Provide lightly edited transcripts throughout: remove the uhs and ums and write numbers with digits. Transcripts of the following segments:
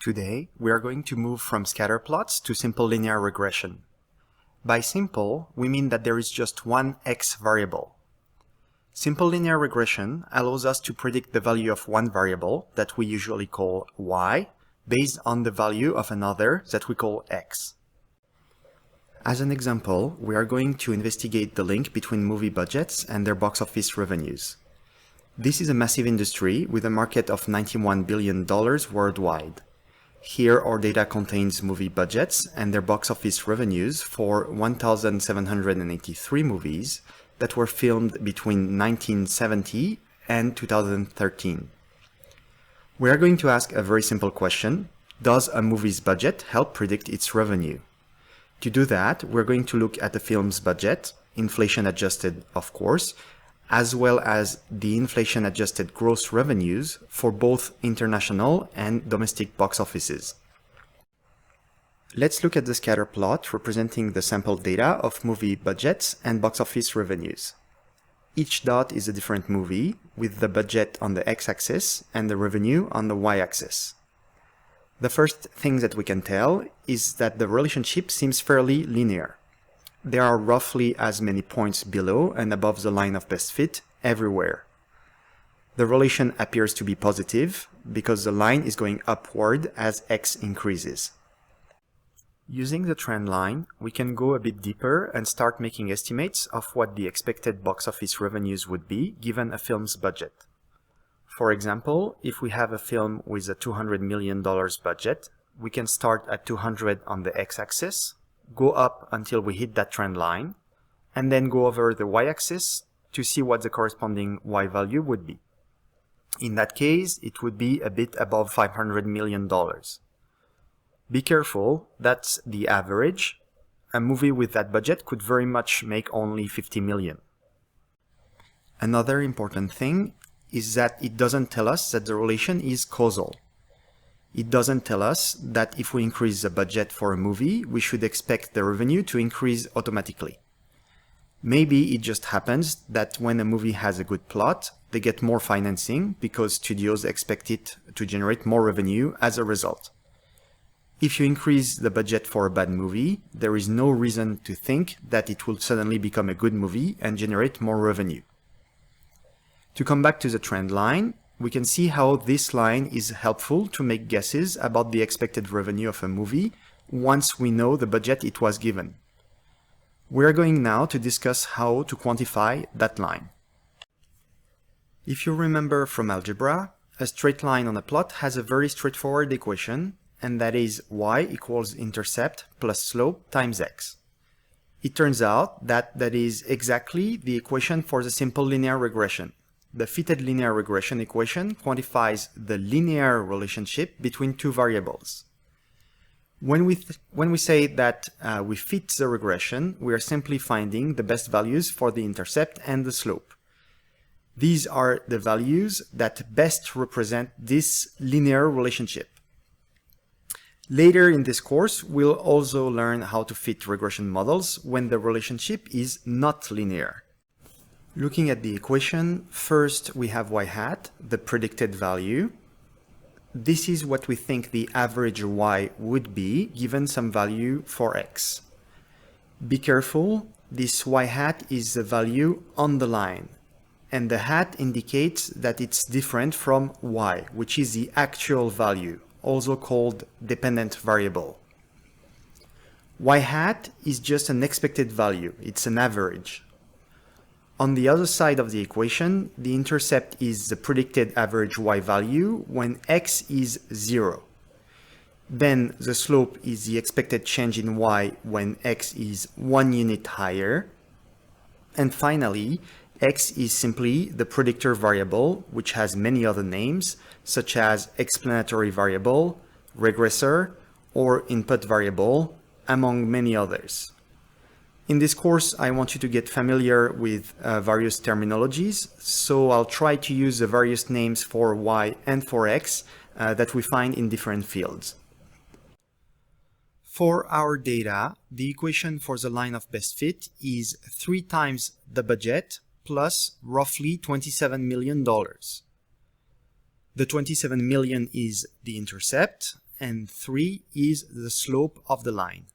Today, we are going to move from scatterplots to simple linear regression. By simple, we mean that there is just one x variable. Simple linear regression allows us to predict the value of one variable that we usually call y based on the value of another that we call x. As an example, we are going to investigate the link between movie budgets and their box office revenues. This is a massive industry with a market of $91 billion worldwide. Here our data contains movie budgets and their box office revenues for 1,783 movies that were filmed between 1970 and 2013. We are going to ask a very simple question: does a movie's budget help predict its revenue? To do that, we're going to look at the film's budget, inflation adjusted of course, as well as the inflation-adjusted gross revenues for both international and domestic box offices. Let's look at the scatter plot representing the sample data of movie budgets and box office revenues. Each dot is a different movie, with the budget on the x-axis and the revenue on the y-axis. The first thing that we can tell is that the relationship seems fairly linear. There are roughly as many points below and above the line of best fit everywhere. The relation appears to be positive because the line is going upward as x increases. Using the trend line, we can go a bit deeper and start making estimates of what the expected box office revenues would be given a film's budget. For example, if we have a film with a $200 million budget, we can start at 200 on the x-axis, go up until we hit that trend line, and then go over the y-axis to see what the corresponding y value would be. In that case, it would be a bit above $500 million. Be careful, that's the average. A movie with that budget could very much make only 50 million. Another important thing is that it doesn't tell us that the relation is causal. It doesn't tell us that if we increase the budget for a movie, we should expect the revenue to increase automatically. Maybe it just happens that when a movie has a good plot, they get more financing because studios expect it to generate more revenue as a result. If you increase the budget for a bad movie, there is no reason to think that it will suddenly become a good movie and generate more revenue. To come back to the trend line, we can see how this line is helpful to make guesses about the expected revenue of a movie once we know the budget it was given. We are going now to discuss how to quantify that line. If you remember from algebra, a straight line on a plot has a very straightforward equation, and that is y equals intercept plus slope times x. It turns out that that is exactly the equation for the simple linear regression. The fitted linear regression equation quantifies the linear relationship between two variables. When we say that we fit the regression, we are simply finding the best values for the intercept and the slope. These are the values that best represent this linear relationship. Later in this course, we'll also learn how to fit regression models when the relationship is not linear. Looking at the equation, first we have y hat, the predicted value. This is what we think the average y would be given some value for x. Be careful, this y hat is the value on the line, and the hat indicates that it's different from y, which is the actual value, also called dependent variable. Y hat is just an expected value, it's an average. On the other side of the equation, the intercept is the predicted average y value when x is 0. Then the slope is the expected change in y when x is 1 unit higher. And finally, x is simply the predictor variable, which has many other names, such as explanatory variable, regressor, or input variable, among many others. In this course, I want you to get familiar with various terminologies, so I'll try to use the various names for y and for x that we find in different fields. For our data, the equation for the line of best fit is 3 times the budget plus roughly $27 million. The 27 million is the intercept, and 3 is the slope of the line.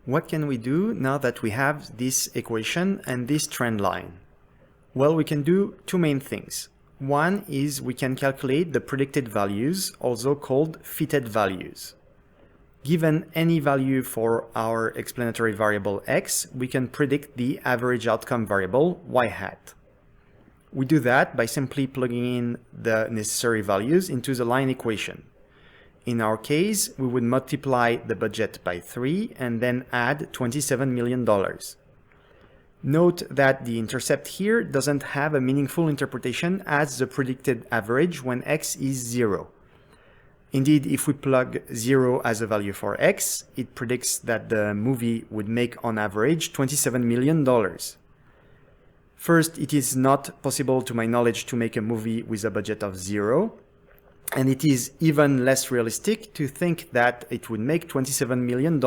What can we do now that we have this equation and this trend line? Well, we can do two main things. One is we can calculate the predicted values, also called fitted values. Given any value for our explanatory variable x, we can predict the average outcome variable y hat. We do that by simply plugging in the necessary values into the line equation. In our case, we would multiply the budget by 3 and then add $27 million. Note that the intercept here doesn't have a meaningful interpretation as the predicted average when x is 0. Indeed, if we plug 0 as a value for x, it predicts that the movie would make on average $27 million. First, it is not possible to my knowledge to make a movie with a budget of 0. And it is even less realistic to think that it would make $27 million.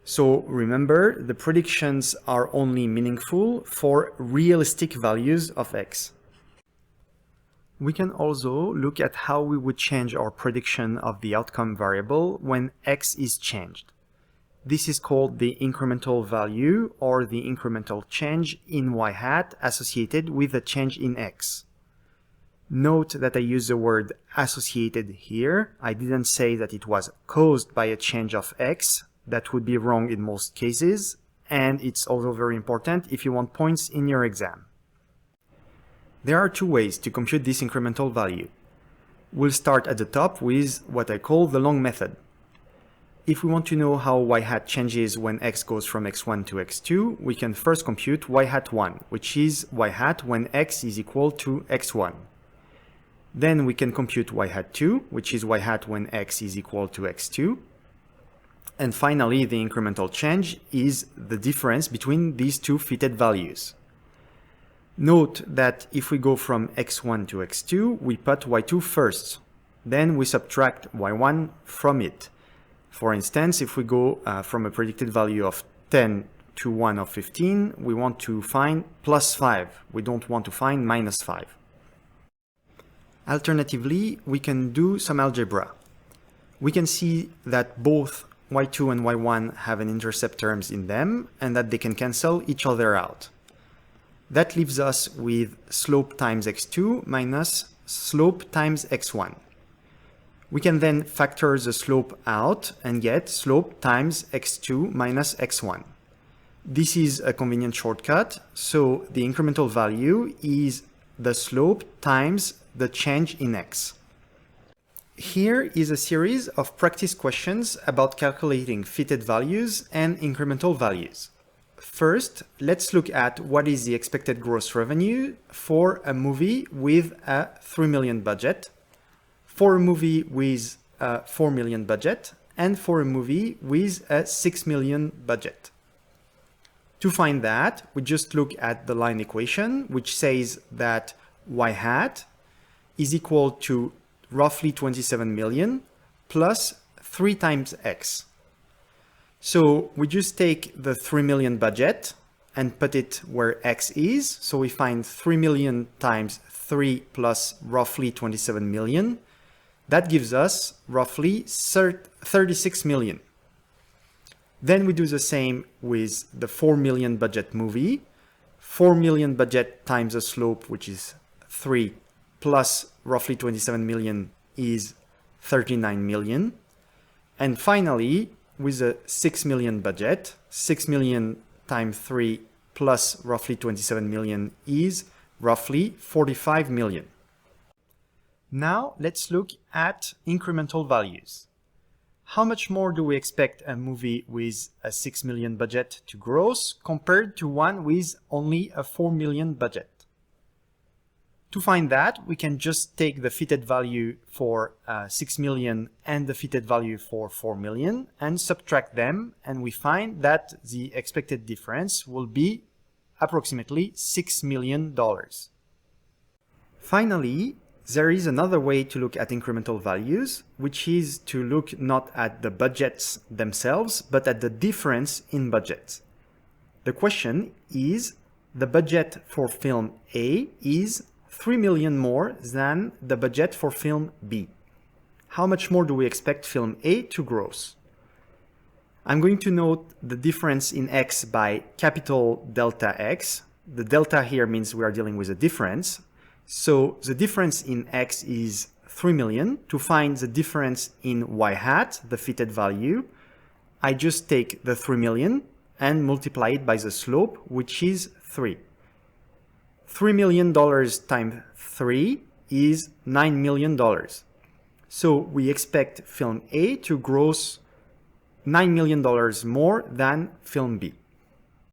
So remember, the predictions are only meaningful for realistic values of x. We can also look at how we would change our prediction of the outcome variable when x is changed. This is called the incremental value or the incremental change in y hat associated with a change in x. Note that I use the word associated here. I didn't say that it was caused by a change of x. That would be wrong in most cases. And it's also very important if you want points in your exam. There are two ways to compute this incremental value. We'll start at the top with what I call the long method. If we want to know how y hat changes when x goes from x1 to x2, we can first compute y hat 1, which is y hat when x is equal to x1. Then we can compute y hat 2, which is y hat when x is equal to x2. And finally, the incremental change is the difference between these two fitted values. Note that if we go from x1 to x2, we put y2 first. Then we subtract y1 from it. For instance, if we go from a predicted value of 10 to 1 of 15, we want to find plus 5. We don't want to find minus 5. Alternatively, we can do some algebra. We can see that both y2 and y1 have an intercept terms in them and that they can cancel each other out. That leaves us with slope times x2 minus slope times x1. We can then factor the slope out and get slope times x2 minus x1. This is a convenient shortcut, so the incremental value is the slope times the change in x. Here is a series of practice questions about calculating fitted values and incremental values. First, let's look at what is the expected gross revenue for a movie with a 3 million budget, for a movie with a 4 million budget, and for a movie with a 6 million budget. To find that, we just look at the line equation, which says that y hat is equal to roughly 27 million plus 3 times x. So we just take the 3 million budget and put it where x is. So we find 3 million times 3 plus roughly 27 million. That gives us roughly 36 million. Then we do the same with the 4 million budget movie. 4 million budget times the slope, which is 3 plus roughly 27 million is 39 million. And finally, with a 6 million budget, 6 million times 3 plus roughly 27 million is roughly 45 million. Now let's look at incremental values. How much more do we expect a movie with a 6 million budget to gross compared to one with only a 4 million budget? To find that, we can just take the fitted value for 6 million and the fitted value for 4 million and subtract them, and we find that the expected difference will be approximately $6 million. Finally, there is another way to look at incremental values, which is to look not at the budgets themselves, but at the difference in budgets. The question is, the budget for film A is 3 million more than the budget for film B. how much more do we expect film A to gross? I'm going to note the difference in X by capital delta X. The delta here means we are dealing with a difference. So the difference in X is 3 million. To find the difference in Y hat, the fitted value, I just take the 3 million and multiply it by the slope, which is 3. $3 million times 3 is $9 million. So we expect film A to gross $9 million more than film B.